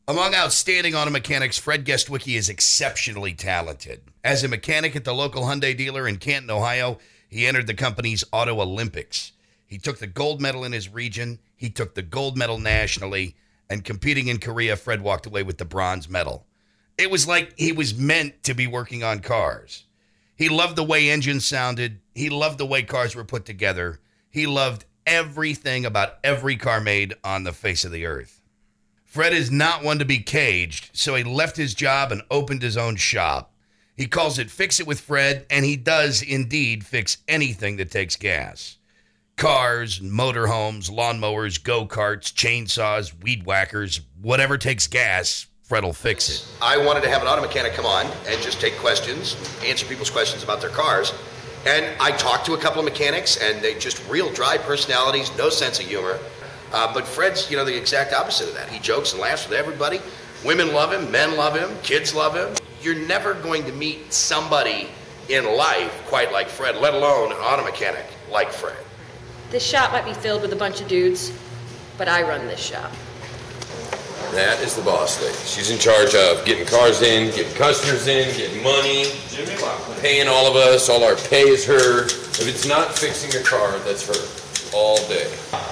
Among outstanding auto mechanics, Fred Guestwicki is exceptionally talented. As a mechanic at the local Hyundai dealer in Canton, Ohio, he entered the company's Auto Olympics. He took the gold medal in his region, he took the gold medal nationally, and competing in Korea, Fred walked away with the bronze medal. It was like he was meant to be working on cars. He loved the way engines sounded. He loved the way cars were put together. He loved everything about every car made on the face of the earth. Fred is not one to be caged, so he left his job and opened his own shop. He calls it Fix It with Fred, and he does indeed fix anything that takes gas. Cars, motorhomes, lawnmowers, go-karts, chainsaws, weed whackers, whatever takes gas, Fred will fix it. I wanted to have an auto mechanic come on and just take questions, answer people's questions about their cars. And I talked to a couple of mechanics, and they just real dry personalities, no sense of humor. But Fred's, the exact opposite of that. He jokes and laughs with everybody. Women love him, men love him, kids love him. You're never going to meet somebody in life quite like Fred, let alone an auto mechanic like Fred. This shop might be filled with a bunch of dudes, but I run this shop. That is the boss lady. She's in charge of getting cars in, getting customers in, getting money, paying all of us. All our pay is her. If it's not fixing a car, that's her. All day.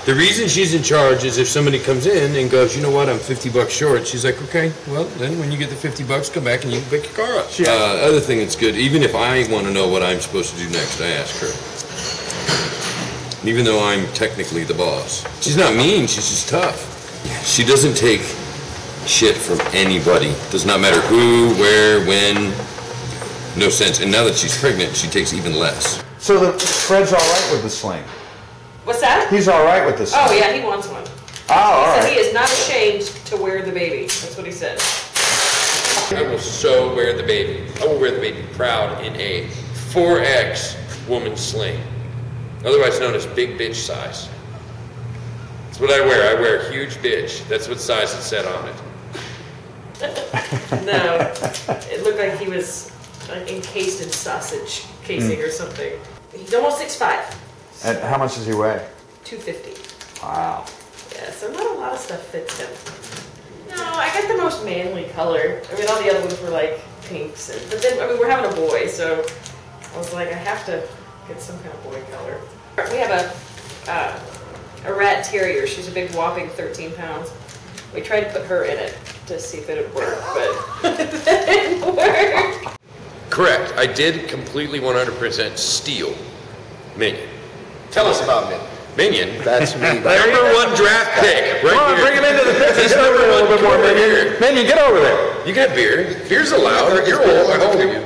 The reason she's in charge is if somebody comes in and goes, you know what, I'm $50 short, she's like, okay, well, then when you get the $50, come back and you can pick your car up. Other thing that's good, even if I want to know what I'm supposed to do next, I ask her. Even though I'm technically the boss. She's not mean, she's just tough. She doesn't take shit from anybody. Does not matter who, where, when. No sense. And now that she's pregnant, she takes even less. So Fred's all right with the sling? What's that? He's all right with this. Oh, yeah, he wants one. Oh, He said he is not ashamed to wear the baby. That's what he said. I will so wear the baby. I will wear the baby proud in a 4X woman sling, otherwise known as big bitch size. That's what I wear. I wear huge bitch. That's what size it said on it. No, it looked like he was encased in sausage casing or something. He's almost 6'5". And how much does he weigh? 250. Wow. Yeah, so not a lot of stuff fits him. No, I got the most manly color. I mean, all the other ones were like pinks. But then, we're having a boy, so I was like, I have to get some kind of boy color. We have a rat terrier. She's a big whopping 13 pounds. We tried to put her in it to see if it would work, but it didn't work. Correct. I did completely 100% steal Minion. Tell us about Minion. Minion? That's me. Number one draft pick. Right Come on, here. bring him into the picture. Start with a little bit more, Minion. Minion, get over there. You got beer. Beer's allowed. You're old. How old are you?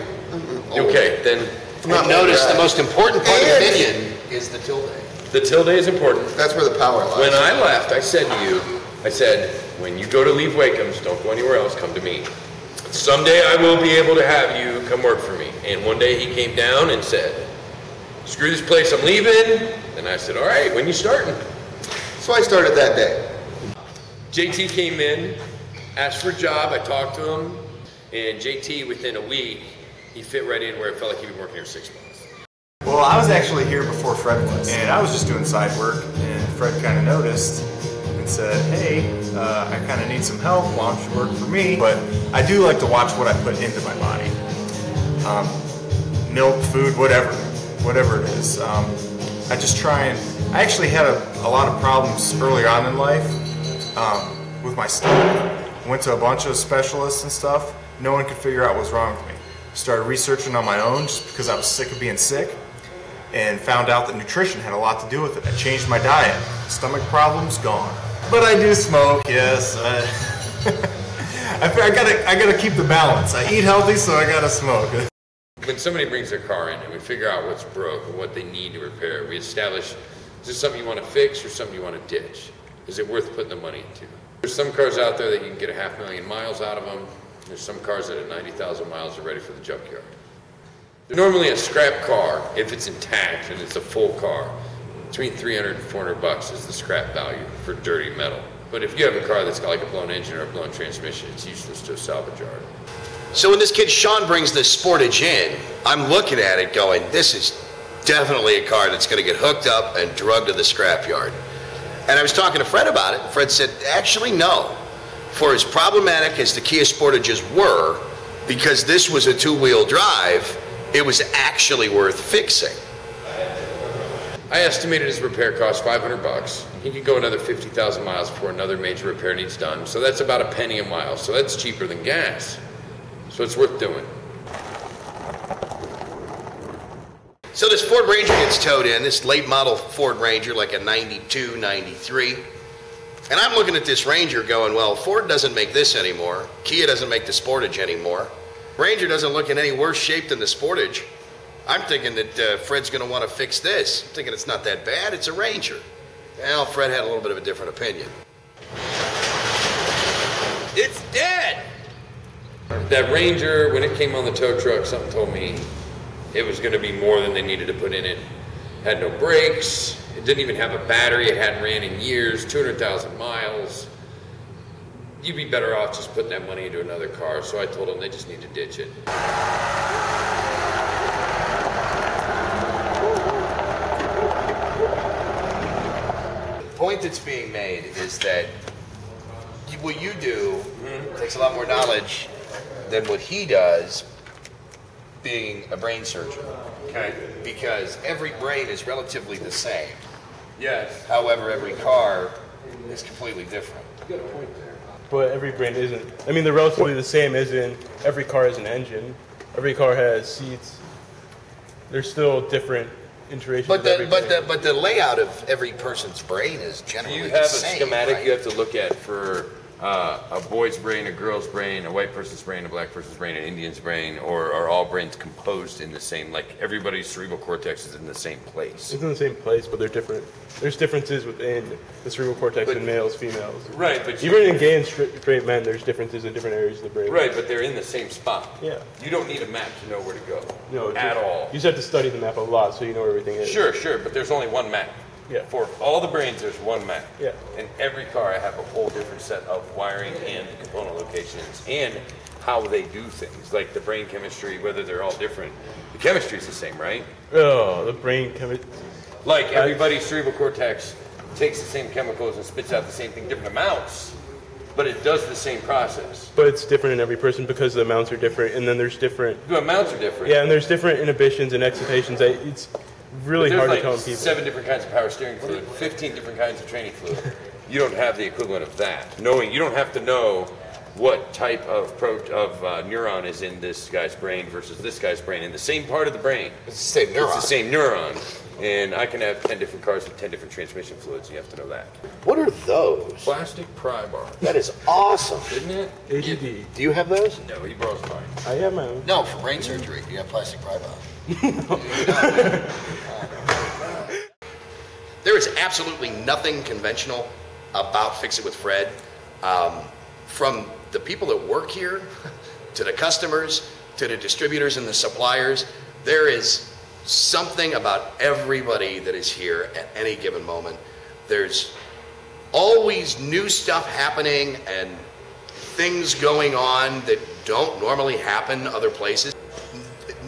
Okay, then. I've noticed the most important part of Minion is the tilde. The tilde is important. That's where the power lies. When I left, I said to you, when you go to leave Wakeham's, don't go anywhere else, come to me. Someday I will be able to have you come work for me. And one day he came down and said, screw this place, I'm leaving. And I said, all right, when you starting? So I started that day. JT came in, asked for a job, I talked to him, and JT, within a week, he fit right in where it felt like he'd been working here 6 months. Well, I was actually here before Fred was, and I was just doing side work, and Fred kind of noticed and said, hey, I kind of need some help, why don't you work for me? But I do like to watch what I put into my body. Milk, food, whatever it is. I just try and, I actually had a lot of problems early on in life with my stomach. Went to a bunch of specialists and stuff. No one could figure out what was wrong with me. Started researching on my own just because I was sick of being sick, and found out that nutrition had a lot to do with it. I changed my diet. Stomach problems, gone. But I do smoke, yes. I gotta keep the balance. I eat healthy, so I gotta smoke. When somebody brings their car in and we figure out what's broke and what they need to repair, we establish, is this something you want to fix or something you want to ditch? Is it worth putting the money into? There's some cars out there that you can get 500,000 miles out of them. There's some cars that at 90,000 miles are ready for the junkyard. Normally a scrap car, if it's intact and it's a full car, between $300 and $400 is the scrap value for dirty metal. But if you have a car that's got like a blown engine or a blown transmission, it's useless to a salvage yard. So when this kid Sean brings this Sportage in, I'm looking at it going, this is definitely a car that's going to get hooked up and drugged to the scrapyard. And I was talking to Fred about it. Fred said, actually, no. for as problematic as the Kia Sportages were, because this was a two-wheel drive, it was actually worth fixing. I estimated his repair cost $500. He could go another 50,000 miles before another major repair needs done. So that's about a penny a mile. So that's cheaper than gas. So it's worth doing. So this Ford Ranger gets towed in, this late model Ford Ranger, like a 92, 93. And I'm looking at this Ranger going, well, Ford doesn't make this anymore. Kia doesn't make the Sportage anymore. Ranger doesn't look in any worse shape than the Sportage. I'm thinking that Fred's going to want to fix this. I'm thinking it's not that bad. It's a Ranger. Well, Fred had a little bit of a different opinion. It's dead! That Ranger, when it came on the tow truck, something told me it was going to be more than they needed to put in it. Had no brakes. It didn't even have a battery. It hadn't ran in years, 200,000 miles. You'd be better off just putting that money into another car. So I told them they just need to ditch it. The point that's being made is that what you do takes a lot more knowledge than what he does, being a brain surgeon. Okay. Because every brain is relatively the same. Yes. However, every car is completely different. You got a point there. But every brand isn't. I mean, they're relatively the same as in every car has an engine. Every car has seats. There's still different iterations But of everything. but the layout of every person's brain is generally You the have a same. schematic right? you have to look at for a boy's brain, a girl's brain, a white person's brain, a black person's brain, an Indian's brain, or are all brains composed in the same, like everybody's cerebral cortex is in the same place? It's in the same place, but they're different. There's differences within the cerebral cortex in males, females. Right, but Even in gay and straight men, there's differences in different areas of the brain. right, but they're in the same spot. Yeah. You don't need a map to know where to go. No, at all. You just have to study the map a lot so you know where everything is. Sure, but there's only one map. Yeah. For all the brains, there's one map. Yeah. In every car, I have a whole different set of wiring and component locations and how they do things, like the brain chemistry, whether they're all different. The chemistry's the same, right? Oh, the brain chemistry. Like everybody's cerebral cortex takes the same chemicals and spits out the same thing, different amounts, but it does the same process. But it's different in every person because the amounts are different, and then there's different. The amounts are different. Yeah, and there's different inhibitions and excitations. It's really There's hard like to tell in people. 7 different kinds of power steering fluid, 15 different kinds of training fluid. You don't have the equivalent of that. You don't have to know what type of neuron is in this guy's brain versus this guy's brain in the same part of the brain. It's the same neuron. It's the same neuron. And I can have 10 different cars with 10 different transmission fluids. You have to know that. What are those? Plastic pry bar. That is awesome. Isn't it? ADD. Do you have those? No, he borrows mine. I have my own. No, for brain surgery. You have plastic pry bar. There is absolutely nothing conventional about Fix It with Fred. From the people that work here, to the customers, to the distributors and the suppliers, there is something about everybody that is here at any given moment. There's always new stuff happening and things going on that don't normally happen other places.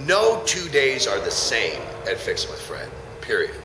No 2 days are the same at Fix It with Fred, period.